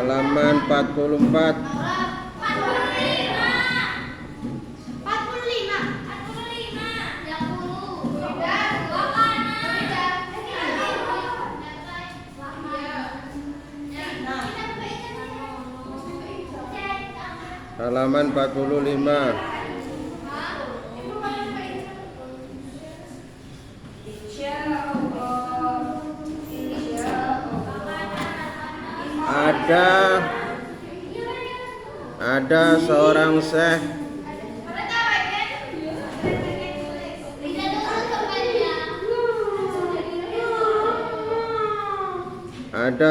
halaman 44. Halaman 45. Ada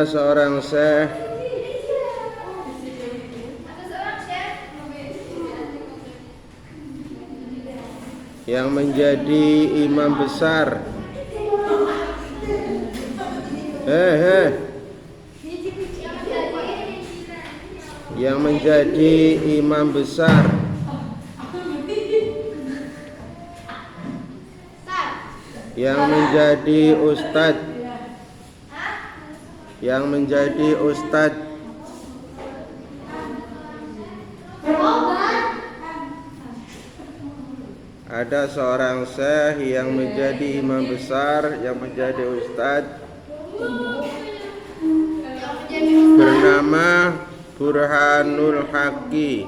seorang syekh yang menjadi imam besar. Yang menjadi imam besar, yang menjadi ustadz, ada seorang syekh yang menjadi imam besar, yang menjadi ustadz, bernama Burhanul Haqqi.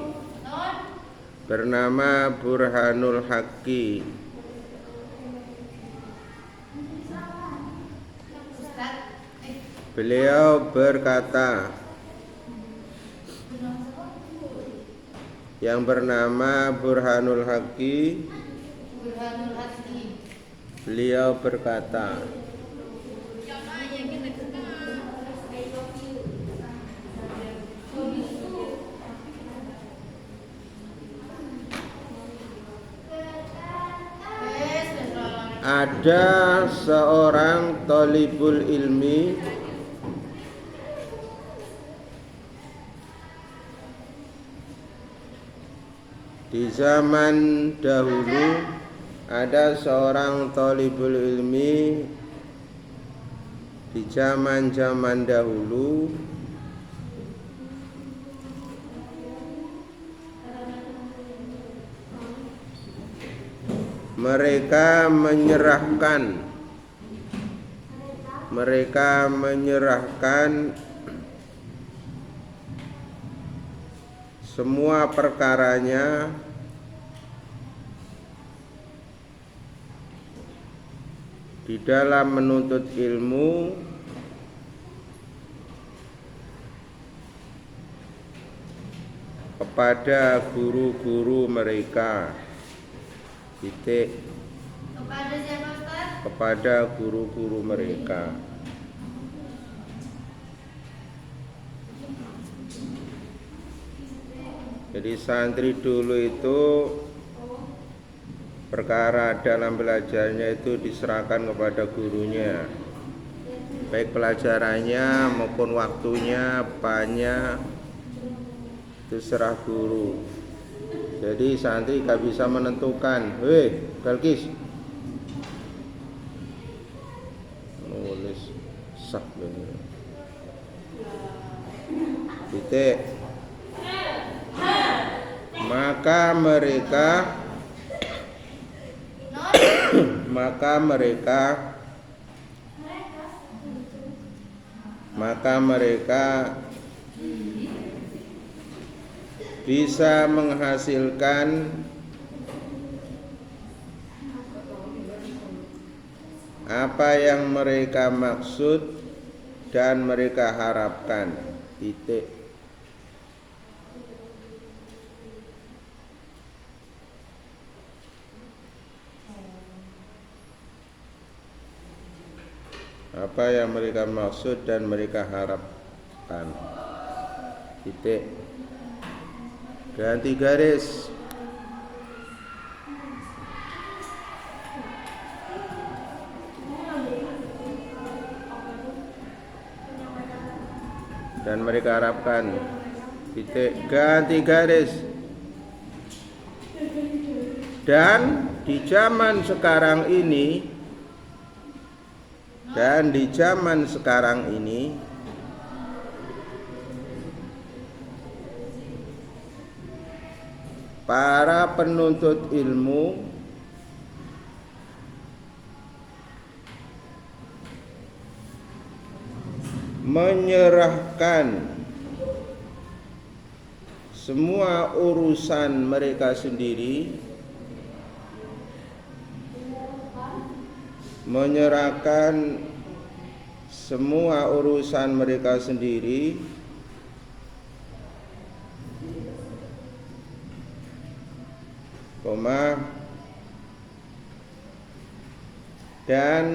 Beliau berkata, yang bernama Burhanul Haqqi, beliau berkata, ada seorang thalibul ilmi di zaman dahulu, ada seorang thalibul ilmi di zaman dahulu mereka menyerahkan semua perkaranya di dalam menuntut ilmu kepada guru-guru mereka. Kepada siapa, Ustaz? Kepada guru-guru mereka. Jadi santri dulu itu perkara dalam belajarnya itu diserahkan kepada gurunya, baik pelajarannya maupun waktunya, apanya itu serah guru. Jadi santri gak bisa menentukan, Balkis nulis sah bener. Titik. Maka mereka bisa menghasilkan apa yang mereka maksud dan mereka harapkan. Titik. Apa yang mereka maksud dan mereka harapkan. Titik. Ganti garis. Dan mereka harapkan. Titik. Ganti garis. Dan di zaman sekarang ini, para penuntut ilmu menyerahkan semua urusan mereka sendiri, menyerahkan semua urusan mereka sendiri dan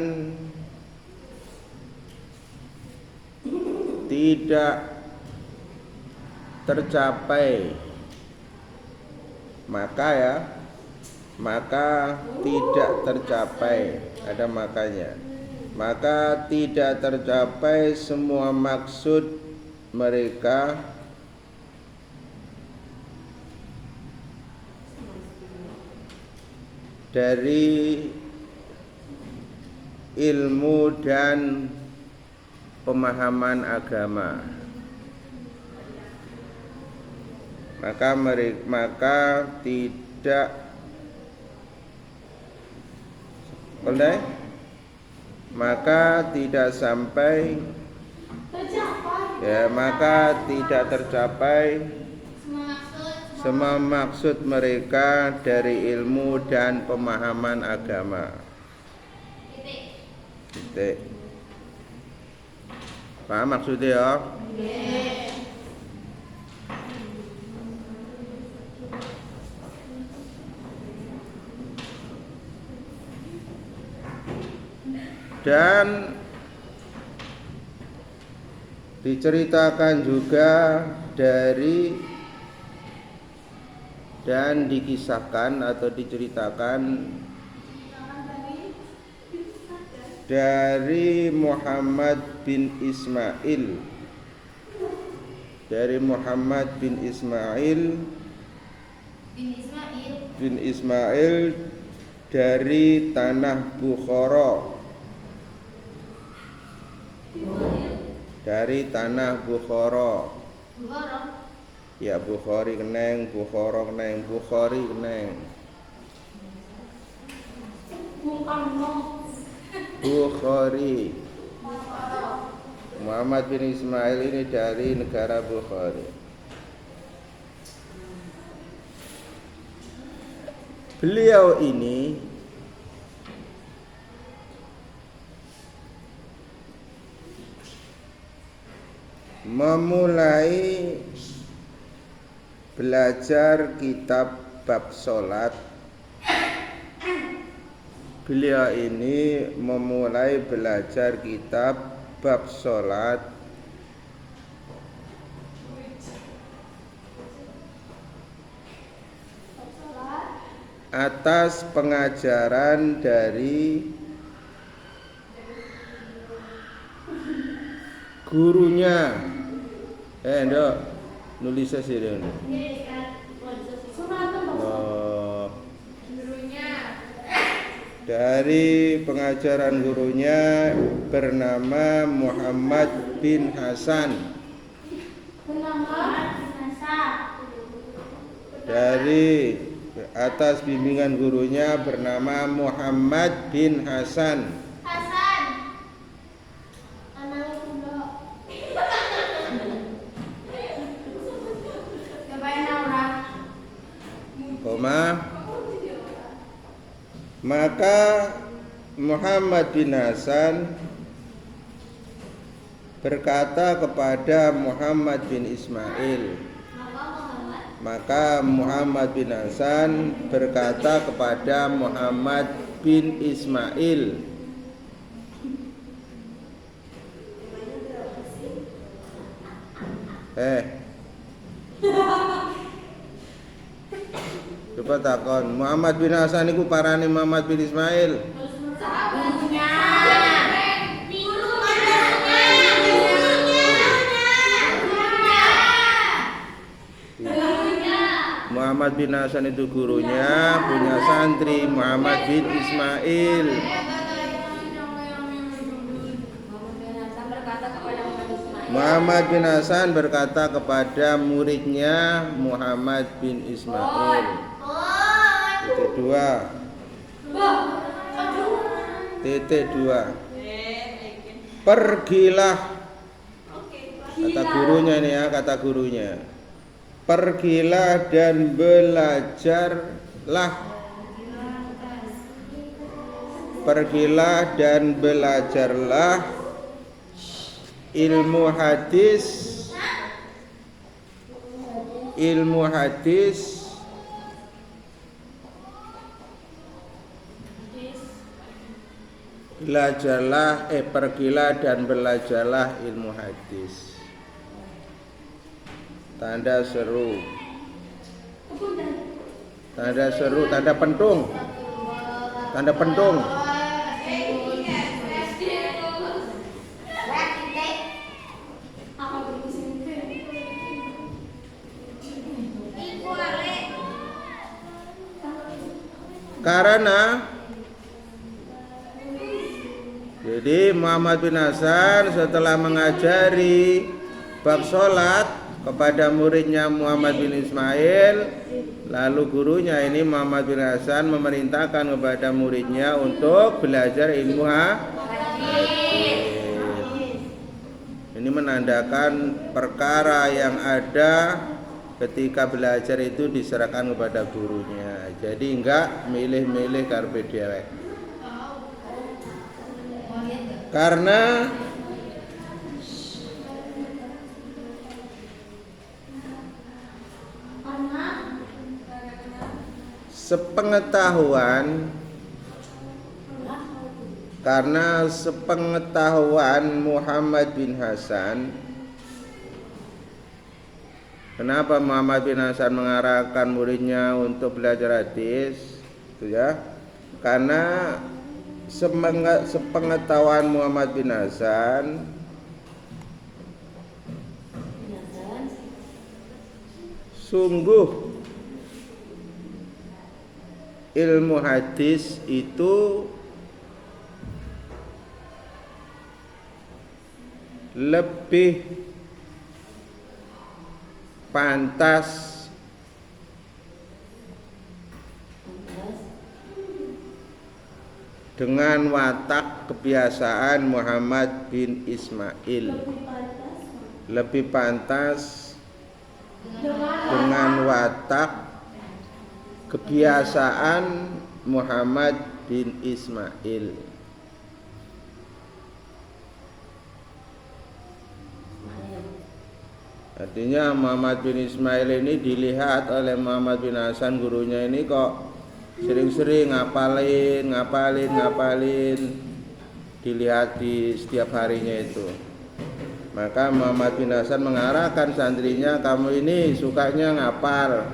tidak tercapai, maka tidak tercapai, ada makanya, maka tidak tercapai semua maksud mereka dari ilmu dan pemahaman agama. Maka tidak sampai, maka tidak tercapai semua maksud mereka dari ilmu dan pemahaman agama. Titik. Paham maksudnya ya? Dan diceritakan juga dari dan dikisahkan atau diceritakan dari Muhammad bin Ismail, dari Muhammad bin Ismail dari tanah Bukhara, dari tanah Bukhara. Ya Bukhari keneng, Bukhara keneng, Bukhari keneng. Bukhari. Muhammad bin Ismail ini dari negara Bukhari. Beliau ini memulai belajar kitab bab sholat. Beliau ini memulai belajar kitab bab sholat atas pengajaran dari gurunya. Ndok nulis sih dong. Dari pengajaran gurunya bernama Muhammad bin Hasan. Dari atas bimbingan gurunya bernama Muhammad bin Hasan. Maka Muhammad bin Hasan berkata kepada Muhammad bin Ismail. Maka Muhammad bin Hasan berkata kepada Muhammad bin Ismail, coba takon, Muhammad bin Hasan iku parane Muhammad bin Ismail. Muhammad bin Hasan itu gurunya, punya santri Muhammad bin Ismail. Muhammad bin Hasan berkata kepada muridnya Muhammad bin Ismail. Titik dua. Titik dua. Pergilah. Kata gurunya ini ya, kata gurunya. Pergilah dan belajarlah. Pergilah dan belajarlah ilmu hadis. Ilmu hadis pergilah dan belajarlah ilmu hadis. Tanda seru. Tanda seru, tanda pentung. Tanda pentung. Karena jadi Muhammad bin Hasan setelah mengajari bab sholat kepada muridnya Muhammad bin Ismail, lalu gurunya ini Muhammad bin Hasan memerintahkan kepada muridnya untuk belajar ilmu hadis. Ini menandakan perkara yang ada ketika belajar itu diserahkan kepada gurunya. Jadi enggak milih-milih karpe dewek. Karena sepengetahuan Muhammad bin Hasan. Kenapa Muhammad bin Hasan mengarahkan muridnya untuk belajar hadis? Itu ya. Karena sepengetahuan Muhammad bin Hasan sungguh ilmu hadis itu lebih pantas dengan watak kebiasaan Muhammad bin Ismail. Lebih pantas dengan watak kebiasaan Muhammad bin Ismail. Artinya Muhammad bin Ismail ini dilihat oleh Muhammad bin Hasan gurunya ini kok sering-sering ngapalin, dilihat di setiap harinya itu. Maka Muhammad bin Hasan mengarahkan santrinya, kamu ini sukanya ngapal,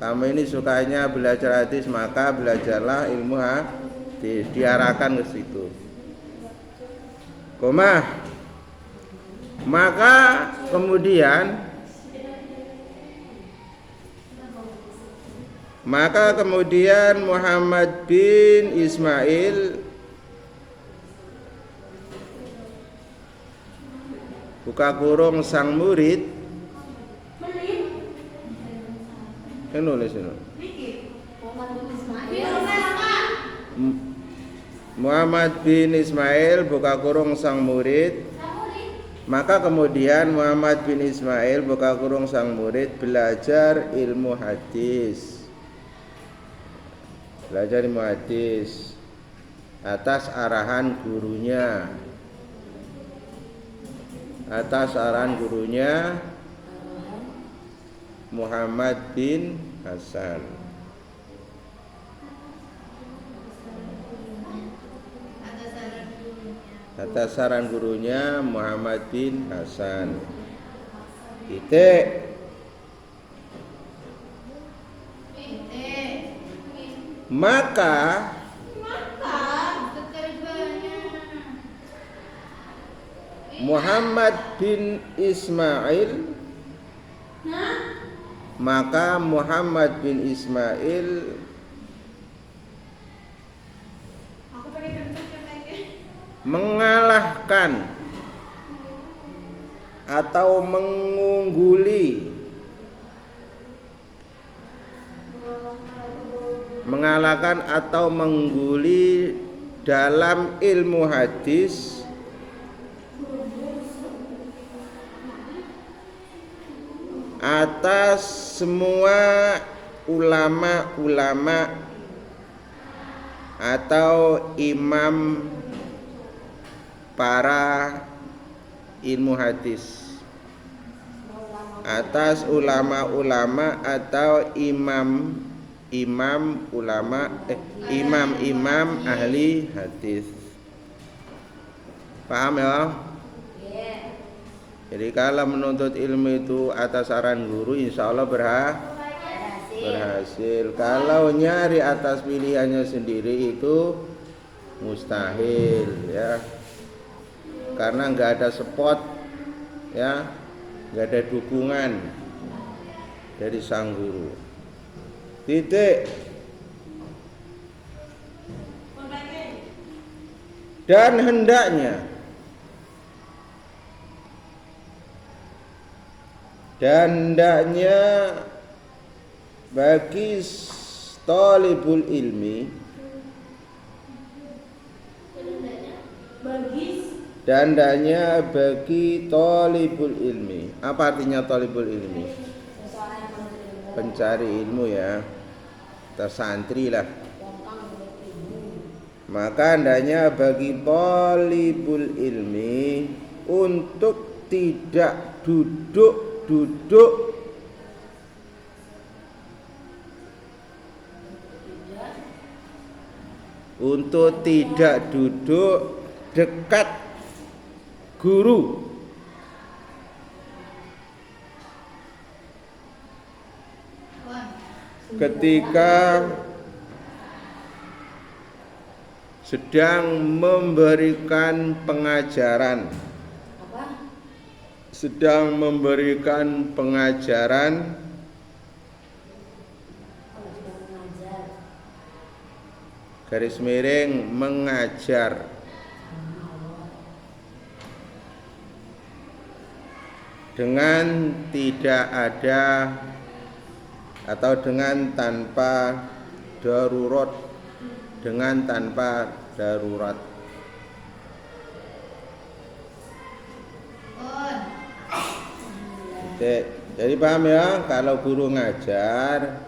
kamu ini sukanya belajar hadis, maka belajarlah ilmu hadis. Diarahkan ke situ. Maka kemudian Muhammad bin Ismail buka kurung sang murid. Muhammad bin Ismail buka kurung sang murid. Maka kemudian Muhammad bin Ismail buka kurung sang murid belajar ilmu hadis. Belajar ilmu hadis atas arahan gurunya. Atas arahan gurunya Muhammad bin Hasan. Atas saran gurunya Muhammad bin Hasan. Titik. Maka Muhammad bin Ismail mengalahkan atau mengungguli, mengalahkan atau mengungguli dalam ilmu hadis atas semua ulama-ulama atau imam para ilmu hadis, atas ulama-ulama atau imam ahli hadis. Paham ya? Jadi kalau menuntut ilmu itu atas saran guru, insya Allah berhasil. Kalau nyari atas pilihannya sendiri itu mustahil ya, karena nggak ada support ya, nggak ada dukungan dari sang guru. Titik. Dan hendaknya bagi talibul ilmi, bagi talibul ilmi. Apa artinya talibul ilmi? Pencari ilmu ya, tersantri lah. Maka hendaknya bagi talibul ilmi untuk tidak duduk dekat guru. Ketika sedang memberikan pengajaran, garis miring mengajar, dengan tidak ada atau dengan tanpa darurat, Jadi paham ya, kalau guru ngajar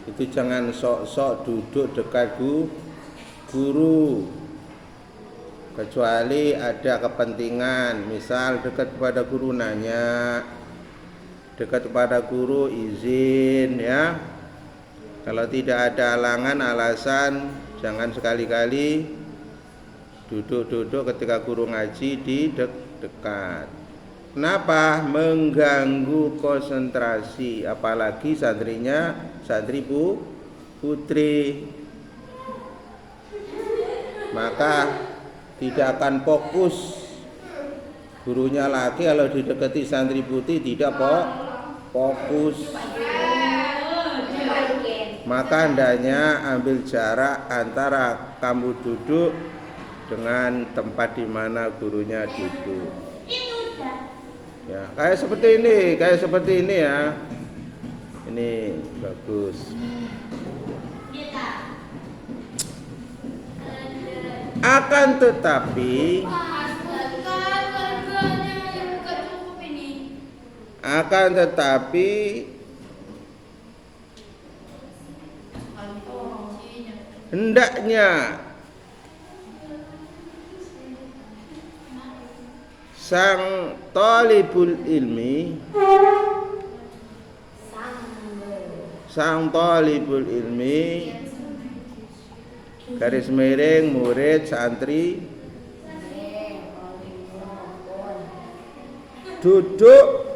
itu jangan sok-sok duduk dekat guru, kecuali ada kepentingan, misal dekat kepada guru nanya, dekat kepada guru izin ya. Kalau tidak ada halangan, alasan, jangan sekali-kali duduk ketika guru ngaji di dekat. Kenapa? Mengganggu konsentrasi, apalagi santri putri. Maka tidak akan fokus. Gurunya laki kalau didekati santri putih tidak fokus. Maka hendaknya ambil jarak antara kamu duduk dengan tempat di mana gurunya duduk. Ya, kayak seperti ini ya. Ini bagus. Akan tetapi hendaknya sang talibul ilmi, garis miring murid santri, duduk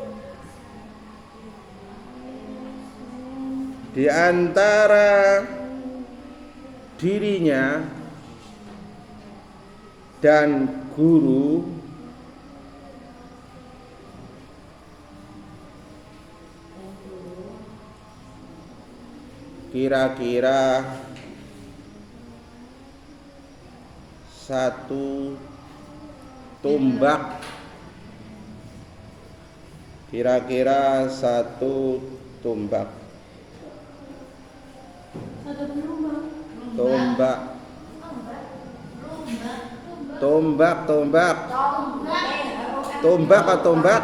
di antara dirinya dan guru kira-kira 1 tombak Kira-kira 1 tombak. Tombak. Tombak, tombak. Tombak atau tombak?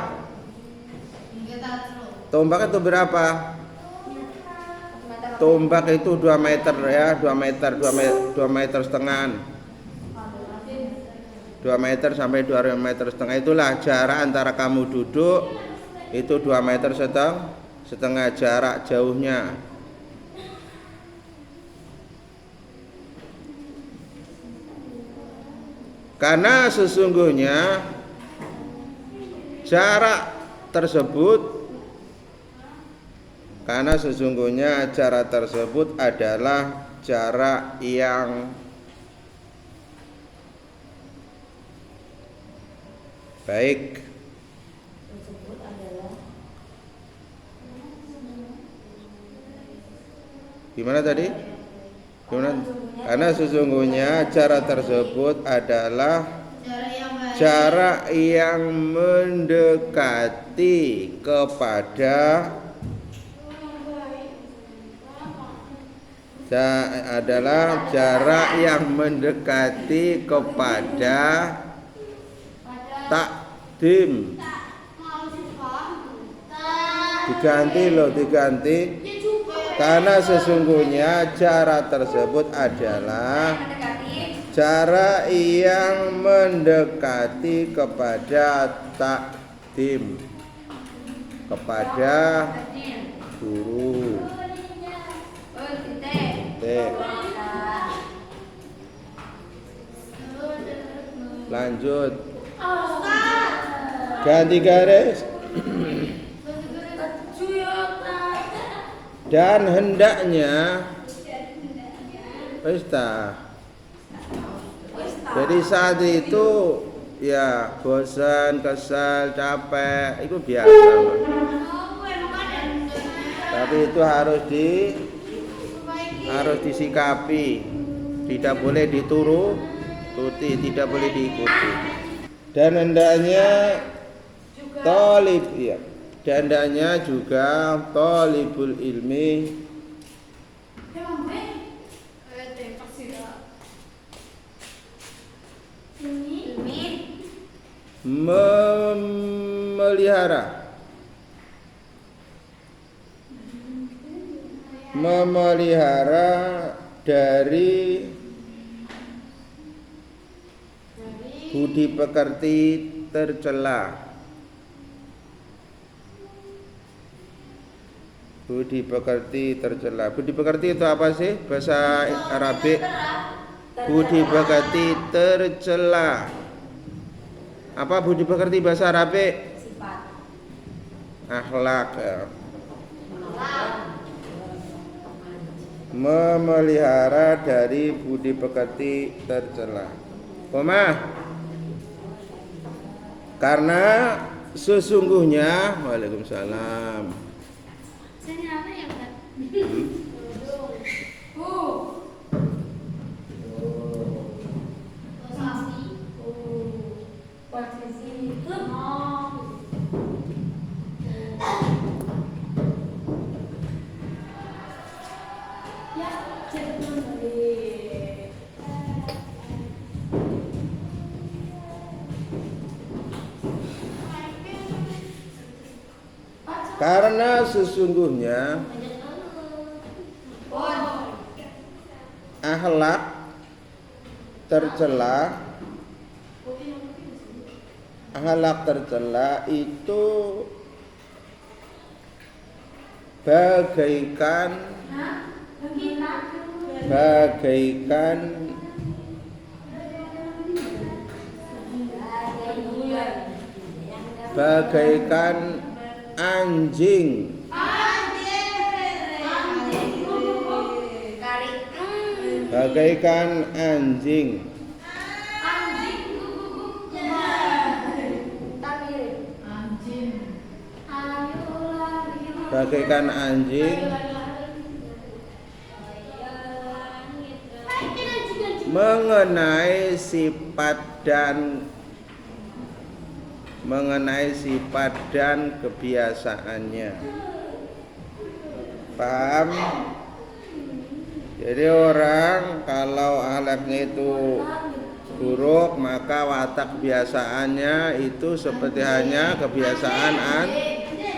Tombak itu berapa? Tombak itu 2 meter ya, 2 meter, 2 meter setengah. 2 meter sampai 2 meter setengah, itulah jarak antara kamu duduk itu 2 meter setengah jarak jauhnya. Karena sesungguhnya jarak tersebut adalah jarak yang baik. Gimana tadi? Gimana? Karena sesungguhnya jarak tersebut adalah jarak yang mendekati kepada takdim. Diganti. Karena sesungguhnya jarak tersebut adalah jarak yang mendekati kepada takdim, kepada guru. Lanjut. Ganti garis. Dan hendaknya jadi saat itu ya bosan, kesal, capek itu biasa. Tapi itu harus disikapi, tidak boleh dituruti, tidak boleh diikuti. Dan hendaknya dan hendaknya juga thalibul ilmi memelihara dari budi pekerti tercela. Budi pekerti tercela. Budi pekerti itu apa sih bahasa Arabik? Budi pekerti tercela. Apa budi pekerti bahasa Arabik? Sifat. Akhlak ya. Memelihara dari budi pekerti tercela. Karena sesungguhnya, waalaikumsalam. Sini apa ya, Kak? Karena sesungguhnya akhlak tercela itu bagaikan anjing. Bagaikan anjing. Bagaikan anjing mengenai sifat dan mengenai sifat dan kebiasaannya. Paham? Jadi orang kalau akhlaknya itu buruk, maka watak kebiasaannya itu seperti hanya kebiasaan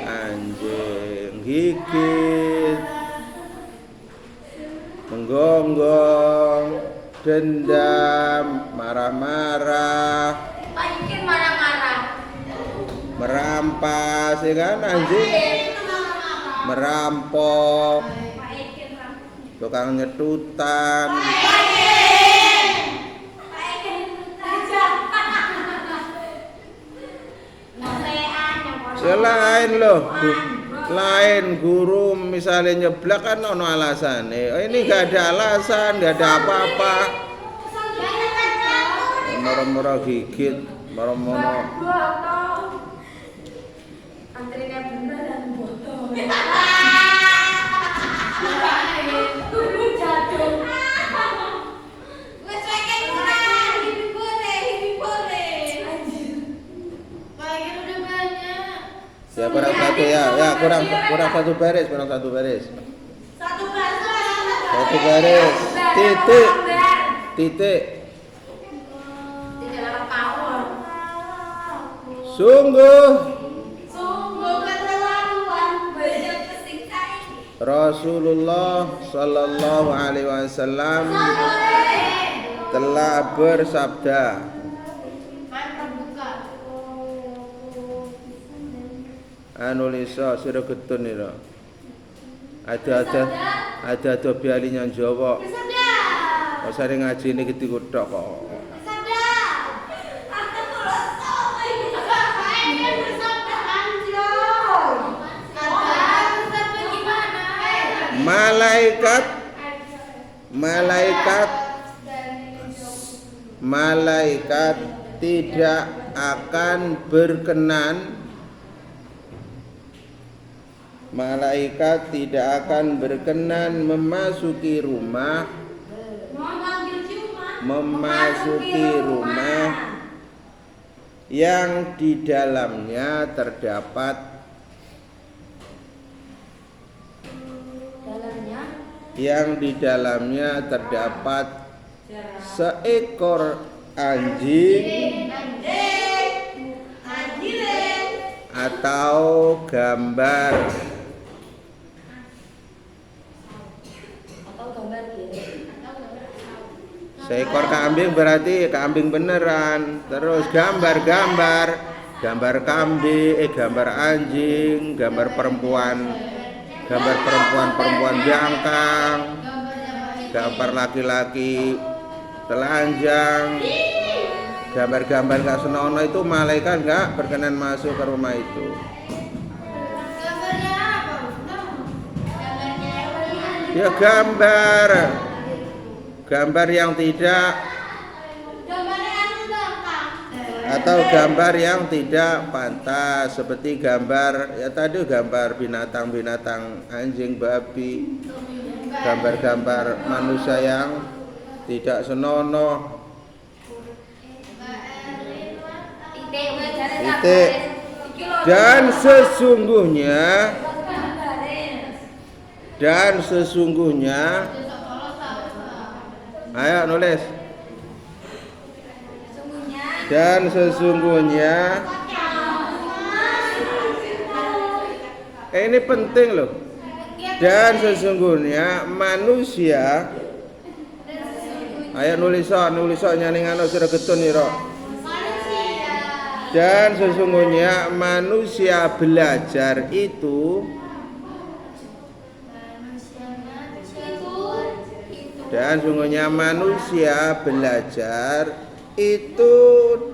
anjing, gigit, menggonggong, dendam, marah-marah, merampas, ya kan anjing, merampok, tukang nyetutan. Selain loh, lain guru misalnya nyeblak kan ono alasan. Ini gak ada alasan, gak ada apa-apa. Moro-moro gigit, moro-moro. Antrinya bener dan botol. Ya kurang satu ya kurang satu baris, Satu baris. Titik. Sungguh Rasulullah Sallallahu Alaihi Wasallam telah bersabda, anu liso sira getun ira. Ada biali nyang Jawa. Kok sare ngaji ini ketiku tok kok. Malaikat tidak akan berkenan. Malaikat tidak akan berkenan memasuki rumah yang di dalamnya terdapat seekor anjing atau gambar. Seekor kambing berarti kambing beneran. Terus gambar kambing, gambar anjing, gambar perempuan jangkang, gambar laki-laki telanjang, gambar-gambar gak senonoh itu malaikat gak berkenan masuk ke rumah itu. Ya gambar yang tidak, atau gambar yang tidak pantas, seperti gambar ya tadi, gambar binatang-binatang anjing, babi, gambar-gambar manusia yang tidak senonoh. Titik. Dan sesungguhnya ayo nulis. Dan sesungguhnya ini penting loh. Dan sesungguhnya manusia, ayo nulis nyaningano sira getun ira. Dan sesungguhnya manusia belajar itu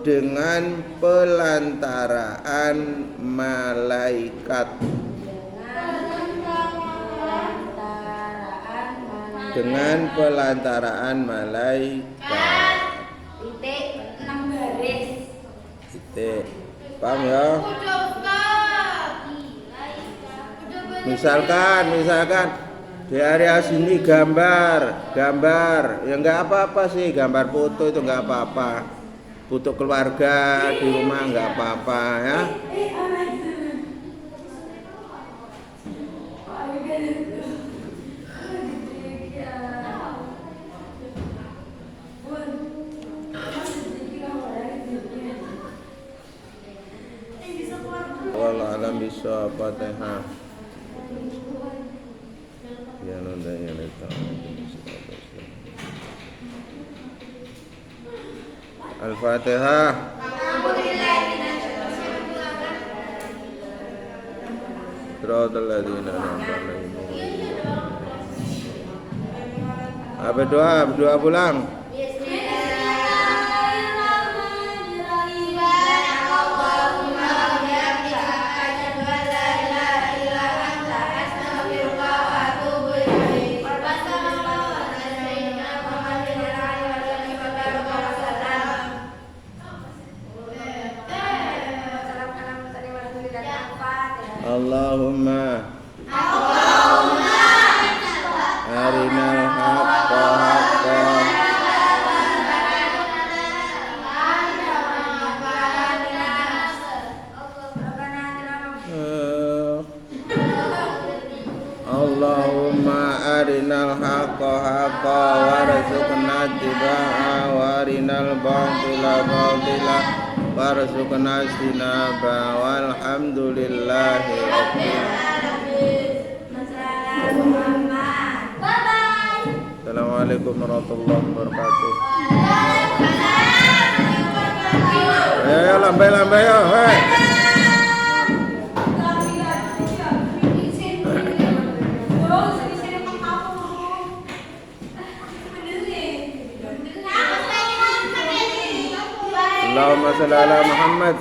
dengan pelantaraan malaikat. Titik 6 baris. Titik. Paham ya? Misalkan di area sini gambar, ya nggak apa-apa sih, gambar foto itu nggak apa-apa. butuh keluarga di rumah nggak apa-apa ya. Wallahu alam bisawab. Fatihah. Ya nundanya itu. Al-Fatihah. Siratal ladzina an'amta 'alaihim. Apa doa? Berdoa pulang. Allahumma arinal haqqa haqqan Allahumma arinal haqqa haqqan warzuqna ittiba'a wa arinal batila batila warzuqna istinaba walhamdulillahi rabbil Assalamualaikum warahmatullahi wabarakatuh. Ayo lambai yo, hei. Allahumma shalli ala Muhammad.